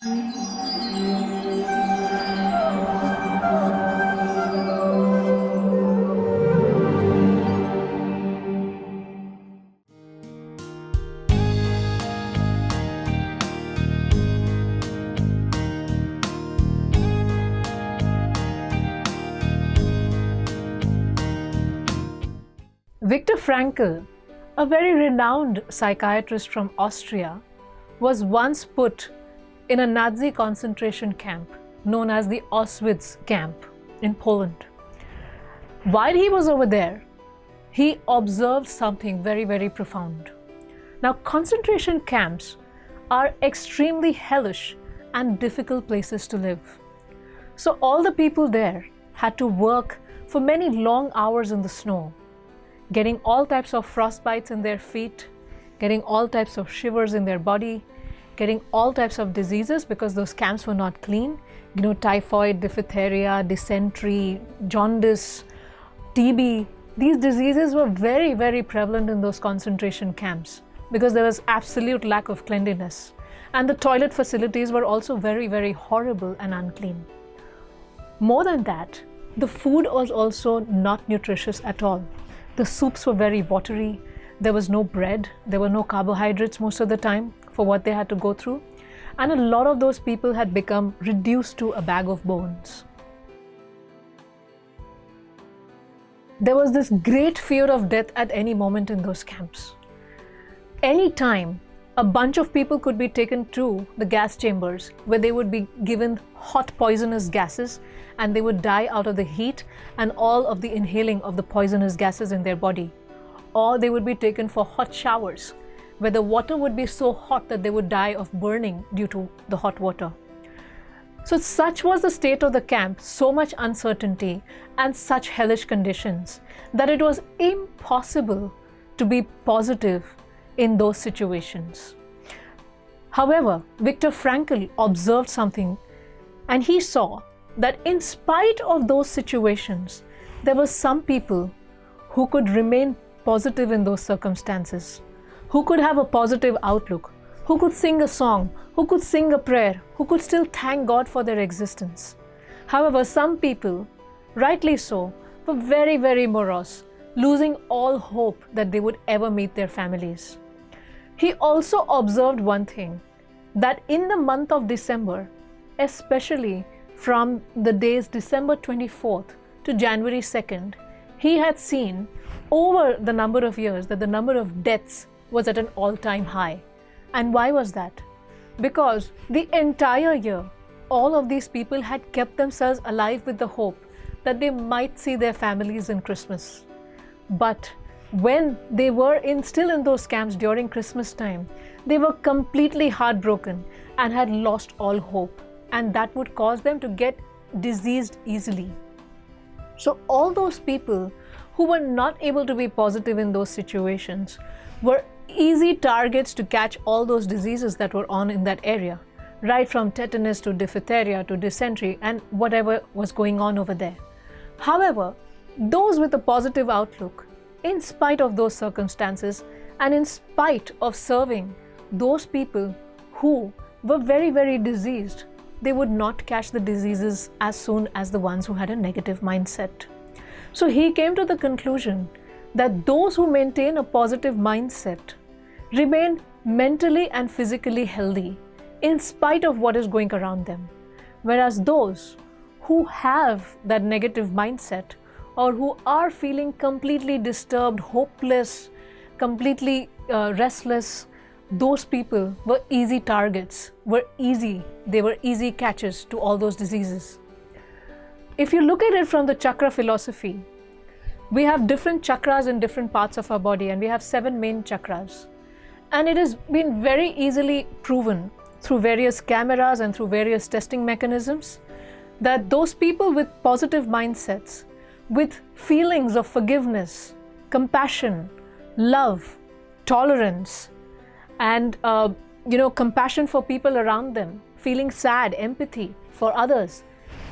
Viktor Frankl, a very renowned psychiatrist from Austria, was once put in a Nazi concentration camp known as the Auschwitz camp in Poland. While he was over there, he observed something very, very profound. Now, concentration camps are extremely hellish and difficult places to live. So all the people there had to work for many long hours in the snow, getting all types of frostbites in their feet, getting all types of shivers in their body, getting all types of diseases because those camps were not clean. You know, typhoid, diphtheria, dysentery, jaundice, TB. These diseases were very, very prevalent in those concentration camps because there was absolute lack of cleanliness. And the toilet facilities were also very, very horrible and unclean. More than that, the food was also not nutritious at all. The soups were very watery. There was no bread. There were no carbohydrates most of the time for what they had to go through. And a lot of those people had become reduced to a bag of bones. There was this great fear of death at any moment in those camps. Any time, a bunch of people could be taken to the gas chambers where they would be given hot poisonous gases and they would die out of the heat and all of the inhaling of the poisonous gases in their body. Or they would be taken for hot showers where the water would be so hot that they would die of burning due to the hot water. So such was the state of the camp, so much uncertainty and such hellish conditions that it was impossible to be positive in those situations. However, Viktor Frankl observed something and he saw that in spite of those situations, there were some people who could remain positive in those circumstances, who could have a positive outlook, who could sing a song, who could sing a prayer, who could still thank God for their existence. However, some people, rightly so, were very, very morose, losing all hope that they would ever meet their families. He also observed one thing, that in the month of December, especially from the days December 24th to January 2nd, he had seen over the number of years that the number of deaths was at an all-time high. And why was that? Because the entire year, all of these people had kept themselves alive with the hope that they might see their families in Christmas. But when they were still in those camps during Christmas time, they were completely heartbroken and had lost all hope. And that would cause them to get diseased easily. So all those people who were not able to be positive in those situations were easy targets to catch all those diseases that were on in that area, right from tetanus to diphtheria to dysentery and whatever was going on over there. However, those with a positive outlook, in spite of those circumstances and in spite of serving those people who were very, very diseased, they would not catch the diseases as soon as the ones who had a negative mindset. So he came to the conclusion that those who maintain a positive mindset remain mentally and physically healthy in spite of what is going around them. Whereas those who have that negative mindset or who are feeling completely disturbed, hopeless, completely restless, those people were easy targets, they were easy catches to all those diseases. If you look at it from the chakra philosophy, we have different chakras in different parts of our body and we have 7 main chakras. And it has been very easily proven through various cameras and through various testing mechanisms that those people with positive mindsets, with feelings of forgiveness, compassion, love, tolerance, and compassion for people around them, feeling sad, empathy for others,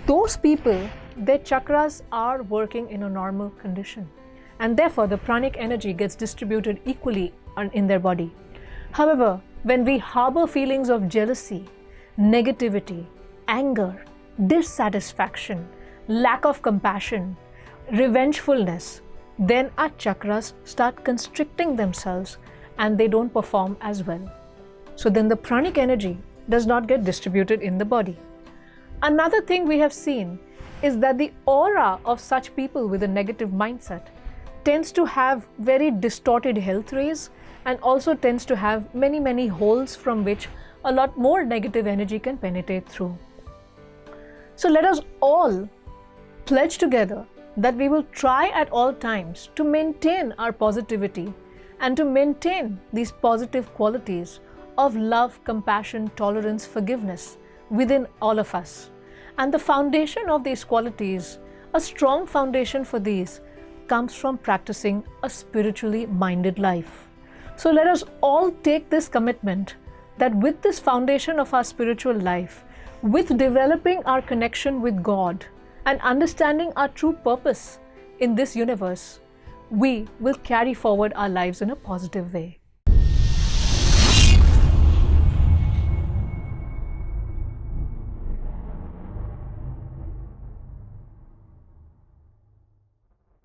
those people, their chakras are working in a normal condition. And therefore, the pranic energy gets distributed equally in their body. However, when we harbor feelings of jealousy, negativity, anger, dissatisfaction, lack of compassion, revengefulness, then our chakras start constricting themselves and they don't perform as well. So then the pranic energy does not get distributed in the body. Another thing we have seen is that the aura of such people with a negative mindset tends to have very distorted health rays and also tends to have many holes from which a lot more negative energy can penetrate through. So let us all pledge together that we will try at all times to maintain our positivity and to maintain these positive qualities of love, compassion, tolerance, forgiveness within all of us. And the foundation of these qualities, a strong foundation for these, comes from practicing a spiritually minded life. So let us all take this commitment that with this foundation of our spiritual life, with developing our connection with God and understanding our true purpose in this universe, we will carry forward our lives in a positive way.